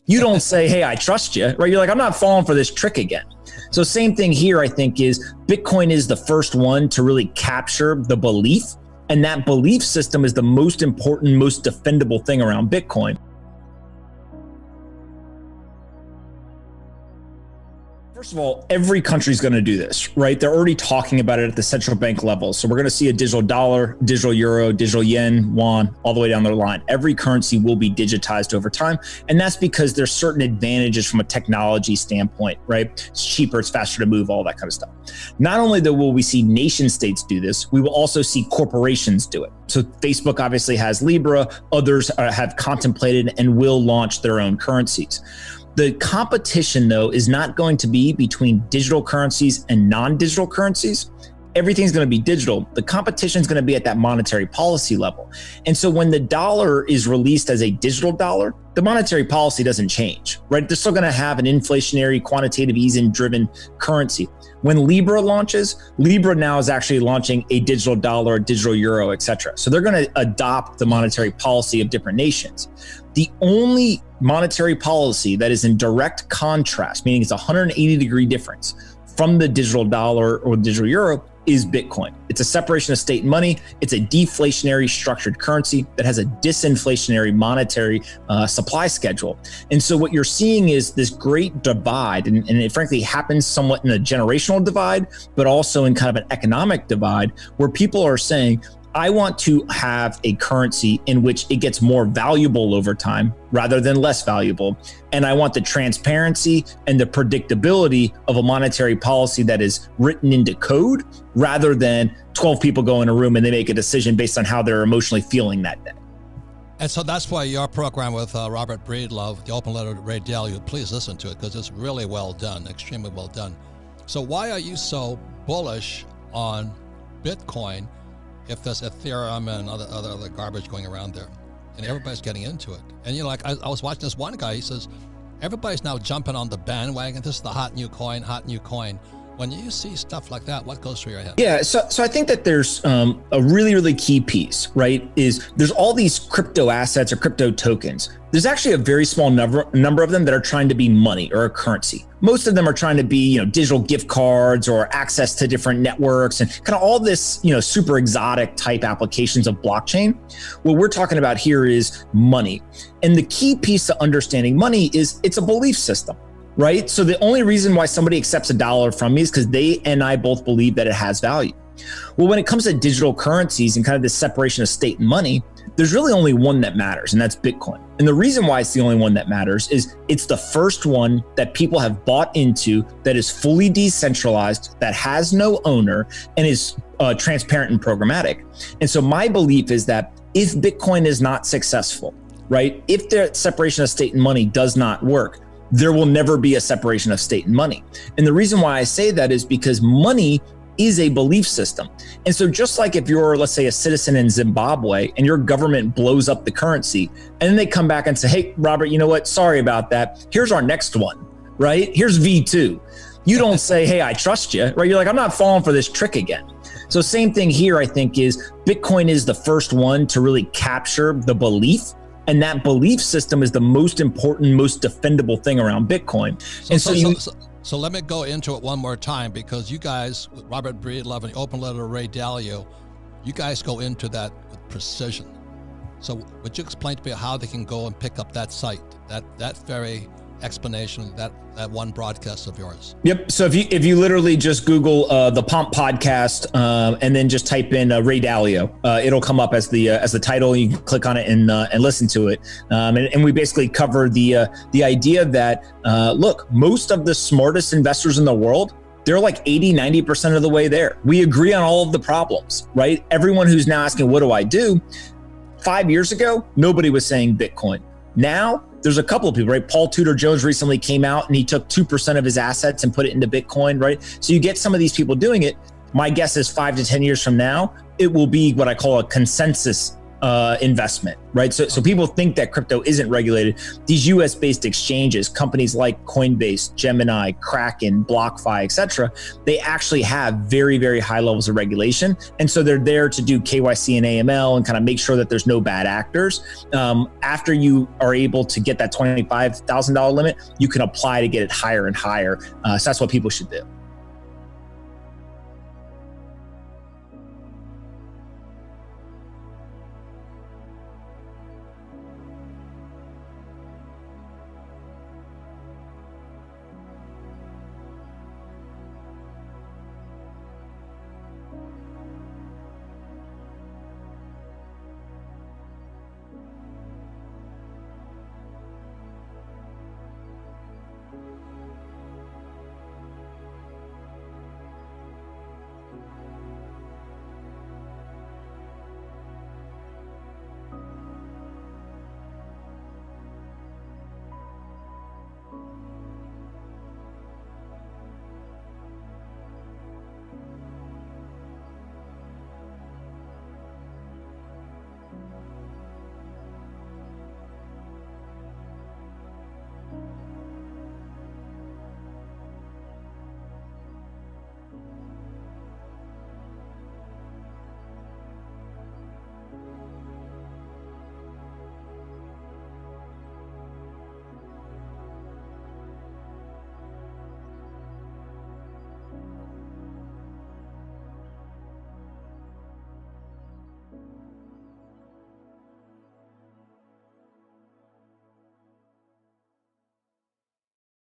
You don't say, hey, I trust you, right? You're like, I'm not falling for this trick again. So same thing here, I think, is Bitcoin is the first one to really capture the belief. And that belief system is the most important, most defendable thing around Bitcoin. First of all, every country is going to do this, right? They're already talking about it at the central bank level. So we're going to see a digital dollar, digital euro, digital yen, yuan, all the way down the line. Every currency will be digitized over time. And that's because there's certain advantages from a technology standpoint, right? It's cheaper, it's faster to move, all that kind of stuff. Not only though will we see nation states do this, we will also see corporations do it. So Facebook obviously has Libra, others have contemplated and will launch their own currencies. The competition, though, is not going to be between digital currencies and non-digital currencies. Everything's going to be digital. The competition is going to be at that monetary policy level. And so when the dollar is released as a digital dollar, the monetary policy doesn't change, right? They're still going to have an inflationary, quantitative easing-driven currency. When Libra launches, Libra now is actually launching a digital dollar, a digital euro, et cetera. So they're going to adopt the monetary policy of different nations. The only monetary policy that is in direct contrast, meaning it's a 180-degree difference from the digital dollar or digital euro, is Bitcoin. It's a separation of state and money. It's a deflationary structured currency that has a disinflationary monetary supply schedule. And so what you're seeing is this great divide, and it frankly happens somewhat in a generational divide, but also in kind of an economic divide, where people are saying, I want to have a currency in which it gets more valuable over time rather than less valuable. And I want the transparency and the predictability of a monetary policy that is written into code rather than 12 people go in a room and they make a decision based on how they're emotionally feeling that day. And so that's why your program with Robert Breedlove, the Open Letter to Ray Dalio, please listen to it because it's really well done, extremely well done. So why are you so bullish on Bitcoin if there's Ethereum and other garbage going around there, and everybody's getting into it? And you know, like I was watching this one guy, he says, everybody's now jumping on the bandwagon. This is the hot new coin, hot new coin. When you see stuff like that, what goes through your head? Yeah, so I think that there's a really, really key piece, right? Is there's all these crypto assets or crypto tokens. There's actually a very small number of them that are trying to be money or a currency. Most of them are trying to be, digital gift cards or access to different networks and kind of all this, super exotic type applications of blockchain. What we're talking about here is money. And the key piece to understanding money is it's a belief system. Right? So the only reason why somebody accepts a dollar from me is because they and I both believe that it has value. Well, when it comes to digital currencies and kind of this separation of state and money, there's really only one that matters, and that's Bitcoin. And the reason why it's the only one that matters is it's the first one that people have bought into that is fully decentralized, that has no owner, and is transparent and programmatic. And so my belief is that if Bitcoin is not successful, right? If the separation of state and money does not work, there will never be a separation of state and money. And the reason why I say that is because money is a belief system. And so just like if you're, let's say, a citizen in Zimbabwe and your government blows up the currency, and then they come back and say, hey, Robert, you know what? Sorry about that. Here's our next one, right? Here's V2. You don't say, hey, I trust you, right? You're like, I'm not falling for this trick again. So same thing here, I think, is Bitcoin is the first one to really capture the belief. And that belief system is the most important, most defendable thing around Bitcoin. So let me go into it one more time, because you guys, Robert Breedlove and the Open Letter to Ray Dalio, you guys go into that with precision. So would you explain to me how they can go and pick up that site, that very explanation, that one broadcast of yours? Yep. So if you literally just Google the Pomp podcast and then just type in Ray Dalio, it'll come up as the title. You can click on it and listen to it. And we basically cover the idea that look, most of the smartest investors in the world, they're like 80-90% of the way there. We agree on all of the problems, right? Everyone who's now asking, what do I do? 5 years ago, nobody was saying Bitcoin. Now, there's a couple of people, right? Paul Tudor Jones recently came out and he took 2% of his assets and put it into Bitcoin, right? So you get some of these people doing it. My guess is 5 to 10 years from now, it will be what I call a consensus investment, right? So people think that crypto isn't regulated. These US based exchanges, companies like Coinbase, Gemini, Kraken, BlockFi, etc., they actually have very, very high levels of regulation. And so they're there to do KYC and AML and kind of make sure that there's no bad actors. After you are able to get that $25,000 limit, you can apply to get it higher and higher. So that's what people should do.